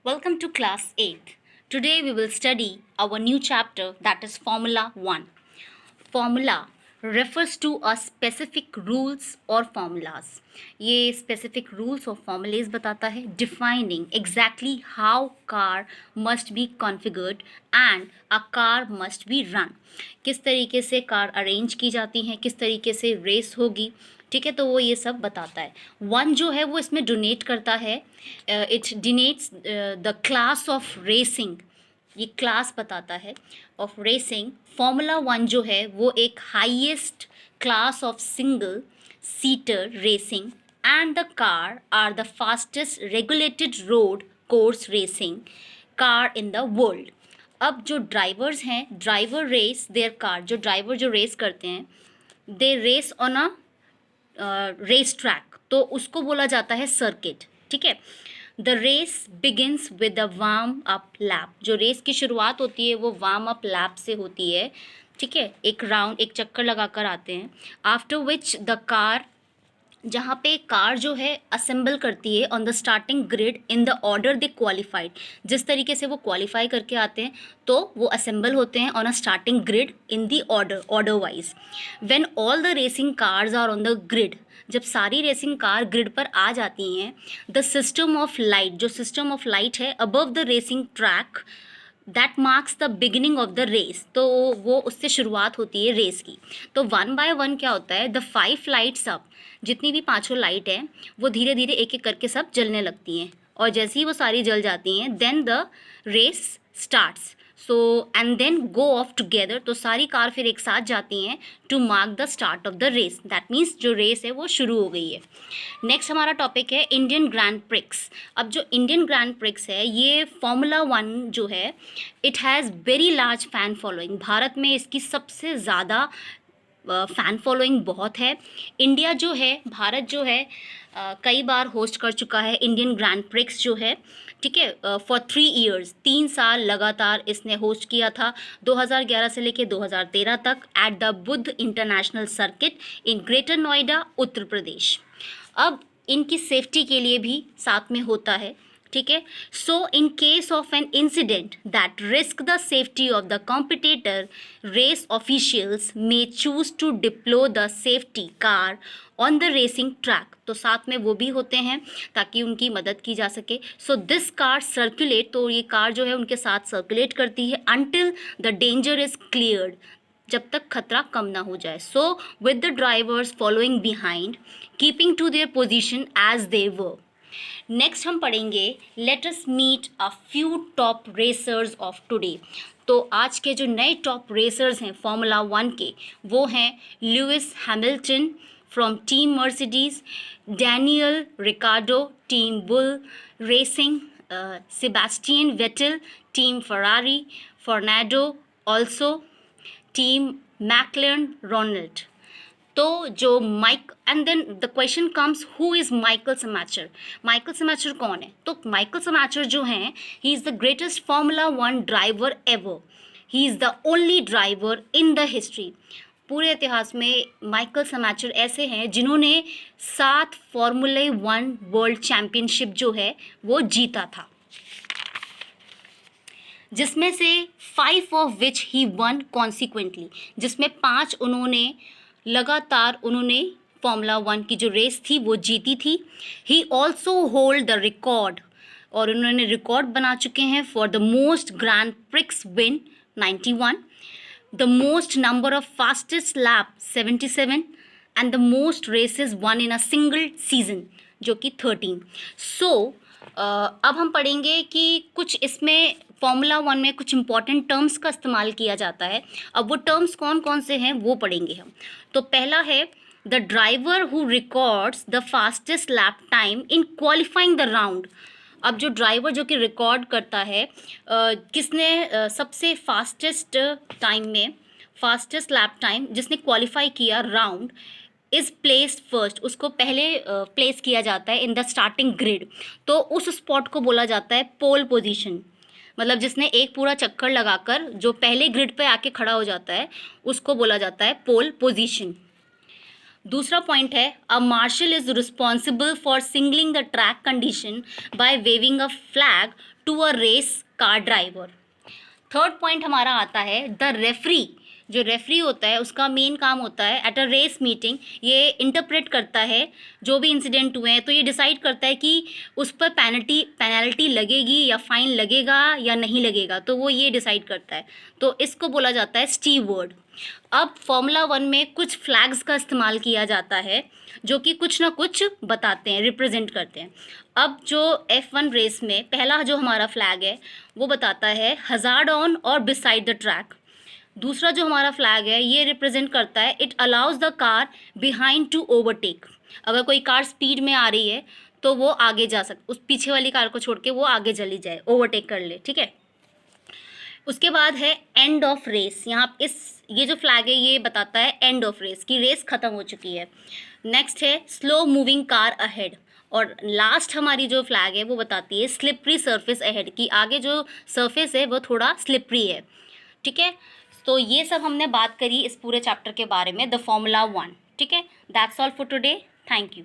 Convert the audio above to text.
Welcome to class 8th. Today we will study our new chapter, that is Formula 1. Formula refers to a specific rules or formulas. ये specific rules or formulas बताता है defining exactly how car must be configured and a car must be run. किस तरीके से car arrange की जाती हैं, किस तरीके से रेस होगी, ठीक है, तो वो ये सब बताता है. वन जो है वो इसमें डोनेट करता है, it denotes the class of racing, ये क्लास बताता है ऑफ रेसिंग. फॉर्मूला 1 जो है वो एक highest class of single seater racing and the car are the fastest regulated road course racing car in the world. अब जो ड्राइवर्स हैं, ड्राइवर रेस देयर कार, जो ड्राइवर जो रेस करते हैं, they race on a race track, तो उसको बोला जाता है सर्किट. ठीक है. The race begins with the warm up lap. जो रेस की शुरुआत होती है वो वार्म अप लैप से होती है. ठीक है, एक राउंड, एक चक्कर लगाकर आते हैं. आफ्टर विच द कार, जहाँ पे कार जो है असेंबल करती है on the starting grid in the order they qualified. जिस तरीके से वो क्वालिफाई करके आते हैं तो वो असेंबल होते हैं on a starting grid in the order wise. When all the racing cars are on the grid, जब सारी रेसिंग कार ग्रिड पर आ जाती हैं, द सिस्टम ऑफ लाइट, जो सिस्टम ऑफ लाइट है above the racing track, that marks the beginning of the race, तो वो उससे शुरुआत होती है रेस की. तो वन बाय वन क्या होता है, द 5 लाइट्स अप, जितनी भी पांचों लाइट हैं वो धीरे धीरे एक एक करके सब जलने लगती हैं, और जैसे ही वो सारी जल जाती हैं then the race starts. So and then go off together, तो सारी कार फिर एक साथ जाती हैं to mark the start of the race. That means जो रेस है वो शुरू हो गई है. नेक्स्ट हमारा टॉपिक है इंडियन ग्रैंड प्रिक्स. अब जो इंडियन ग्रैंड प्रिक्स है ये फॉर्मूला 1 जो है, it has very large fan following. Bharat में इसकी सबसे ज़्यादा फ़ैन फॉलोइंग बहुत है. इंडिया जो है, भारत जो है, कई बार होस्ट कर चुका है इंडियन ग्रैंड प्रिक्स जो है. ठीक है, फॉर 3 ईयर्स, 3 साल लगातार इसने होस्ट किया था, 2011 से लेके 2013 तक, at the Buddh international circuit in greater Noida, Uttar Pradesh. अब इनकी सेफ्टी के लिए भी साथ में होता है. ठीक है. So in case of an incident that risk the safety of the competitor, race officials may choose to deploy the safety car on the racing track, तो साथ में वो भी होते हैं ताकि उनकी मदद की जा सके. सो दिस कार सर्कुलेट, तो ये कार जो है उनके साथ सर्कुलेट करती है until the danger is cleared, जब तक खतरा कम ना हो जाए. So with the drivers following behind, keeping to their position as they were. Next हम पढ़ेंगे let us meet a few top racers of today. तो आज के जो नए टॉप रेसर्स हैं फॉर्मूला 1 के, वो हैं Lewis Hamilton from team Mercedes, Daniel Ricciardo team Bull Racing, Sebastian Vettel team Ferrari, Fernando also team McLaren Ronald. तो जो माइक, and then the question comes who is Michael Schumacher. Michael Schumacher कौन है? तो Michael Schumacher जो हैं, he is the greatest Formula 1 driver ever. He is the only driver in the history. पूरे इतिहास में माइकल समाचर ऐसे हैं जिन्होंने 7 फॉर्मूला 1 वर्ल्ड चैम्पियनशिप जो है वो जीता था, जिसमें से 5 of which he one consequently, जिसमें 5 उन्होंने लगातार उन्होंने फॉर्मूला 1 की जो रेस थी वो जीती थी. He also hold the record, और उन्होंने रिकॉर्ड बना चुके हैं for the most grand prix win 91, the most number of fastest lap 77, and the most races won in a single season जो कि 13. सो अब हम पढ़ेंगे कि कुछ इसमें फॉर्मूला 1 में कुछ इंपॉर्टेंट टर्म्स का इस्तेमाल किया जाता है. अब वो टर्म्स कौन कौन से हैं वो पढ़ेंगे हम. तो पहला है the driver who records the fastest lap time in qualifying the round. अब जो ड्राइवर जो कि रिकॉर्ड करता है, किसने सबसे फास्टेस्ट टाइम में, फास्टेस्ट लैप टाइम जिसने क्वालिफाई किया राउंड, इज़ प्लेस्ड फर्स्ट, उसको पहले प्लेस किया जाता है इन द स्टार्टिंग ग्रिड. तो उस स्पॉट को बोला जाता है पोल पोजीशन. मतलब जिसने एक पूरा चक्कर लगाकर जो पहले ग्रिड पे आके खड़ा हो जाता है उसको बोला जाता है पोल पोजीशन. दूसरा पॉइंट है a marshal is responsible for signalling the track condition by waving a flag to a race car driver. Third point हमारा आता है द रेफरी। जो रेफरी होता है उसका मेन काम होता है एट अ रेस मीटिंग, ये इंटरप्रेट करता है जो भी इंसिडेंट हुए हैं, तो ये डिसाइड करता है कि उस पर पेनल्टी लगेगी या फाइन लगेगा या नहीं लगेगा, तो वो ये डिसाइड करता है, तो इसको बोला जाता है स्टीवर्ड। अब फॉर्मूला 1 में कुछ फ्लैग्स का इस्तेमाल किया जाता है जो कि कुछ ना कुछ बताते हैं, रिप्रेजेंट करते हैं। अब जो F1 रेस में पहला जो हमारा फ्लैग है वो बताता है हज़ार्ड ऑन और बिसाइड द ट्रैक। दूसरा जो हमारा फ्लैग है ये रिप्रेजेंट करता है it allows the car behind to overtake. अगर कोई कार स्पीड में आ रही है तो वो आगे जा उस पीछे वाली कार को छोड़ के वो आगे चली जाए, ओवरटेक कर ले, ठीक है। उसके बाद है एंड ऑफ रेस। यहाँ ये जो फ्लैग है ये बताता है एंड ऑफ रेस, की रेस खत्म हो चुकी है। नेक्स्ट है स्लो मूविंग कार अहेड। और लास्ट हमारी जो फ्लैग है वो बताती है स्लिपरी सरफेस अहेड, की आगे जो सरफेस है वो थोड़ा स्लिपरी है, ठीक है। तो ये सब हमने बात करी इस पूरे चैप्टर के बारे में, द फॉर्मूला 1, ठीक है। That's all for today, thank you.